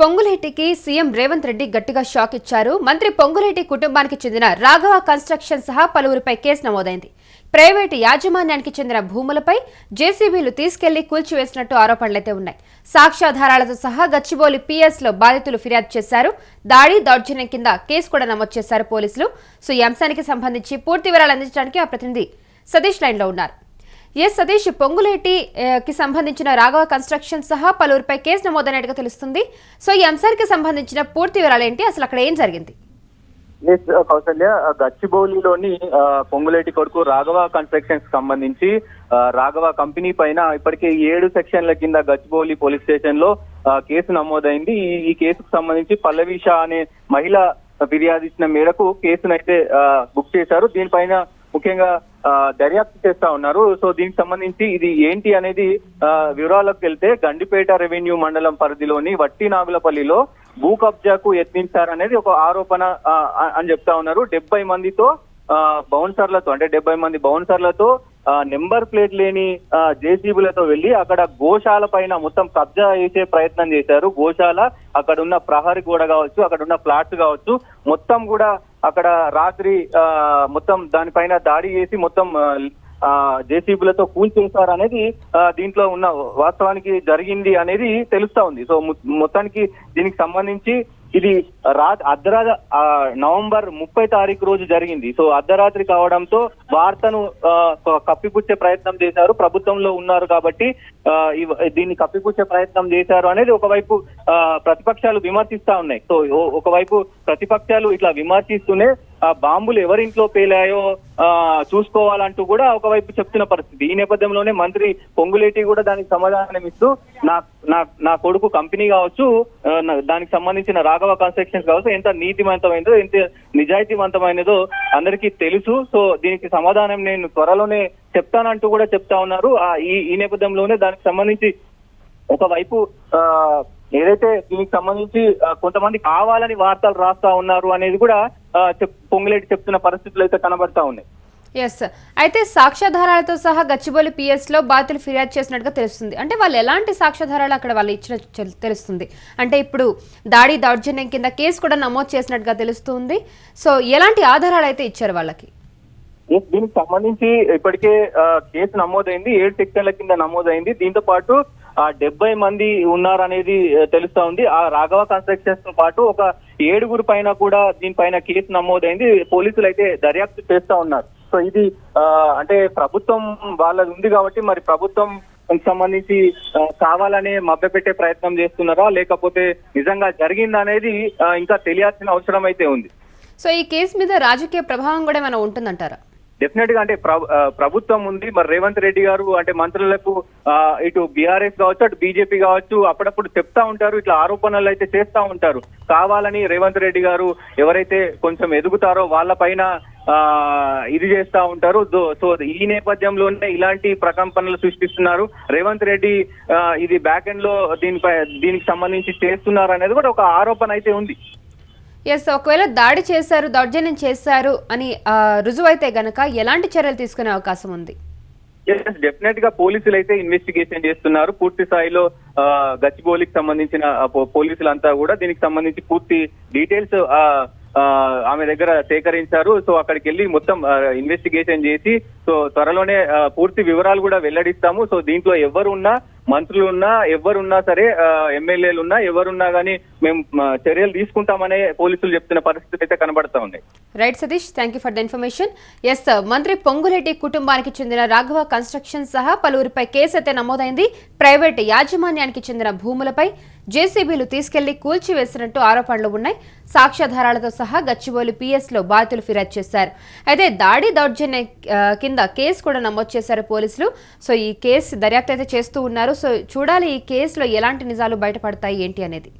పొంగులేటికి CM Revanth Reddy గట్టిగా shock ఇచ్చారు. మంత్రి పొంగులేటి కుటుంబానికి చెందిన రాఘవ కన్స్ట్రక్షన్ సహా పలువురిపై కేసు నమోదైంది. ప్రైవేటు యాజమాన్యానికి చెందిన భూములపై జేసీబీలు తీసుకెళ్లి కూల్చివేసినట్టు ఆరోపణలైతే ఉన్నాయి. సాక్ష్యాధారాలతో సహా గచ్చిబౌలి పీఎస్లో బాధితులు ఫిర్యాదు చేశారు. దాడి దౌర్జన్యం కింద కేసు కూడా నమోదు చేశారు పోలీసులు. సో ఈ అంశానికి సంబంధించి పూర్తి వివరాలు అందించడానికి ఆ ప్రతినిధి సతీష్ లైన్లో ఉన్నారు. సతీష్, పొంగులేటికి సంబంధించిన రాఘవ కన్స్ట్రక్షన్ సహా పలువురిపై కేసు నమోదైనట్టుగా తెలుస్తుంది. సో ఈ అంశానికి సంబంధించిన పూర్తి వివరాలు ఏంటి, అసలు అక్కడ ఏం జరిగింది? కౌసల్య, గచ్చిబౌలిలోని పొంగులేటి కొడుకు రాఘవ కన్స్ట్రక్షన్స్ సంబంధించి రాఘవ కంపెనీ పైన ఇప్పటికే 7 సెక్షన్ల కింద గచ్చిబౌలి పోలీస్ స్టేషన్ లో కేసు నమోదైంది. ఈ కేసుకు సంబంధించి పల్లవీష అనే మహిళ ఫిర్యాదు ఇచ్చిన మేరకు కేసునైతే బుక్ చేశారు. దీనిపైన ముఖ్యంగా దర్యాప్తు చేస్తా ఉన్నారు. సో దీనికి సంబంధించి ఇది ఏంటి అనేది వివరాలకు వెళ్తే, గండిపేట రెవెన్యూ మండలం పరిధిలోని వట్టి నాగులపల్లిలో భూ కబ్జాకు యత్నించారనేది ఒక ఆరోపణ అని చెప్తా ఉన్నారు. 70 మందితో బౌన్సర్లతో, అంటే 70 మంది బౌన్సర్లతో నెంబర్ ప్లేట్ లేని జేసీబీలతో వెళ్లి అక్కడ గోశాల పైన మొత్తం కబ్జా చేసే ప్రయత్నం చేశారు. గోశాల, అక్కడ ఉన్న ప్రహరీ గోడ కావచ్చు, అక్కడ ఉన్న ఫ్లాట్స్ కావచ్చు, మొత్తం కూడా అక్కడ రాత్రి మొత్తం దానిపైన దాడి చేసి మొత్తం జేసీబీలతో కూల్చేశారు అనేది దీంట్లో ఉన్న వాస్తవానికి జరిగింది అనేది తెలుస్తా ఉంది. సో మొత్తానికి దీనికి సంబంధించి ఇది అర్ధరాత్రి నవంబర్ 30 తారీఖు రోజు జరిగింది. సో అర్ధరాత్రి కావడంతో వార్తను కప్పిపుచ్చే ప్రయత్నం చేశారు. ప్రభుత్వంలో ఉన్నారు కాబట్టి దీన్ని కప్పిపుచ్చే ప్రయత్నం చేశారు అనేది ఒకవైపు ప్రతిపక్షాలు విమర్శిస్తా ఉన్నాయి. సో ఒకవైపు ప్రతిపక్షాలు ఇట్లా విమర్శిస్తూనే బాంబులు ఎవరింట్లో పేలాయో చూసుకోవాలంటూ కూడా ఒకవైపు చెప్తున్న పరిస్థితి. ఈ నేపథ్యంలోనే మంత్రి పొంగులేటి కూడా దానికి సమాధానం ఇస్తూ నా కొడుకు కంపెనీ కావచ్చు, దానికి సంబంధించిన రాఘవ కన్స్ట్రక్షన్స్ కావచ్చు, ఎంత నీతివంతమైనదో ఎంత నిజాయితీవంతమైనదో అందరికీ తెలుసు. సో దీనికి సమాధానం నేను త్వరలోనే చెప్తానంటూ కూడా చెప్తా ఉన్నారు. ఈ నేపథ్యంలోనే దానికి సంబంధించి ఒకవైపు ఏదైతే దీనికి సంబంధించి కొంతమంది కావాలని వార్తలు రాస్తా ఉన్నారు అనేది కూడా పొంగులేటి చెప్తున్న పరిస్థితులు అయితే కనబడతా ఉన్నాయి. అయితే సాక్ష్యాధారాలతో సహా గచ్చిబౌలి పిఎస్ లో బాధితులు ఫిర్యాదు చేసినట్టుగా తెలుస్తుంది. అంటే వాళ్ళు ఎలాంటి సాక్ష్యాధారాలు అక్కడ వాళ్ళు ఇచ్చిన తెలుస్తుంది? అంటే ఇప్పుడు దాడి దౌర్జన్యం కింద కేసు కూడా నమోదు చేసినట్టుగా తెలుస్తుంది. సో ఎలాంటి ఆధారాలు అయితే ఇచ్చారు వాళ్ళకి? దీనికి సంబంధించి ఇప్పటికే కేసు నమోదైంది, 7 సెక్షన్ల కింద నమోదైంది. దీంతో పాటు 70 మంది ఉన్నారనేది తెలుస్తా ఉంది. ఆ రాఘవ కన్స్ట్రక్షన్స్ తో పాటు ఒక 7 పైన కూడా దీనిపైన కేసు నమోదైంది. పోలీసులు అయితే దర్యాప్తు చేస్తా ఉన్నారు. సో ఇది అంటే ప్రభుత్వం వాళ్ళది ఉంది కాబట్టి మరి ప్రభుత్వం సంబంధించి కావాలనే మభ్యపెట్టే ప్రయత్నం చేస్తున్నారా, లేకపోతే నిజంగా జరిగిందా అనేది ఇంకా తెలియాల్సిన అవసరం అయితే ఉంది. సో ఈ కేసు మీద రాజకీయ ప్రభావం కూడా ఏమైనా ఉంటుందంటారా? డెఫినెట్ గా, అంటే ప్రభుత్వం ఉంది, మరి రేవంత్ రెడ్డి గారు అంటే మంత్రులకు ఇటు బీఆర్ఎస్ కావచ్చు, అటు బీజేపీ కావచ్చు, అప్పుడప్పుడు చెప్తా ఉంటారు, ఇట్లా ఆరోపణలు అయితే చేస్తా ఉంటారు. కావాలని రేవంత్ రెడ్డి గారు ఎవరైతే కొంచెం ఎదుగుతారో వాళ్ళ పైన ఇది చేస్తా ఉంటారు. సో ఈ నేపథ్యంలోనే ఇలాంటి ప్రకంపనలు సృష్టిస్తున్నారు. రేవంత్ రెడ్డి ఇది బ్యాక్ ఎండ్ లో దీనికి సంబంధించి చేస్తున్నారు అనేది కూడా ఒక ఆరోపణ అయితే ఉంది. ఒకవేళ దాడి చేశారు, దౌర్జన్యం చేశారు అని రుజువు అయితే గనక ఎలాంటి చర్యలు తీసుకునే అవకాశం ఉంది? డెఫినెట్ గా పోలీసులు అయితే ఇన్వెస్టిగేషన్ చేస్తున్నారు. పూర్తి స్థాయిలో గచ్చిబౌలికి సంబంధించిన పోలీసులంతా కూడా దీనికి సంబంధించి పూర్తి డీటెయిల్స్ ఆమె దగ్గర సేకరించారు. సో అక్కడికి వెళ్ళి మొత్తం ఇన్వెస్టిగేషన్ చేసి సో త్వరలోనే పూర్తి వివరాలు కూడా వెల్లడిస్తాము. సో దీంట్లో ఎవరున్నా, మంత్రులున్నా, ఎవరున్నా సరే, ఎమ్మెల్యేలు ఉన్నా, ఎవరున్నా కానీ మేము చర్యలు తీసుకుంటామనే పోలీసులు చెప్తున్న పరిస్థితి అయితే కనబడతా ఉన్నాయి. Right Satish, thank you for the information. మంత్రి పొంగులేటి కుటుంబానికి చెందిన రాఘవ కన్స్ట్రక్షన్ సహా పలువురిపై కేసు అయితే నమోదైంది. ప్రైవేటు యాజమాన్యానికి చెందిన భూములపై జేసీబీలు తీసుకెళ్లి కూల్చివేసినట్టు ఆరోపణలు ఉన్నాయి. సాక్ష్యాధారాలతో సహా గచ్చిబౌలి పిఎస్ లో బాధితులు ఫిర్యాదు చేశారు. అయితే దాడి దౌర్జన్యం కింద కేసు కూడా నమోదు చేశారు పోలీసులు. సో ఈ కేసు దర్యాప్తు అయితే చేస్తూ ఉన్నారు. సో చూడాలి ఈ కేసులో ఎలాంటి నిజాలు బయటపడతాయి ఏంటి అనేది.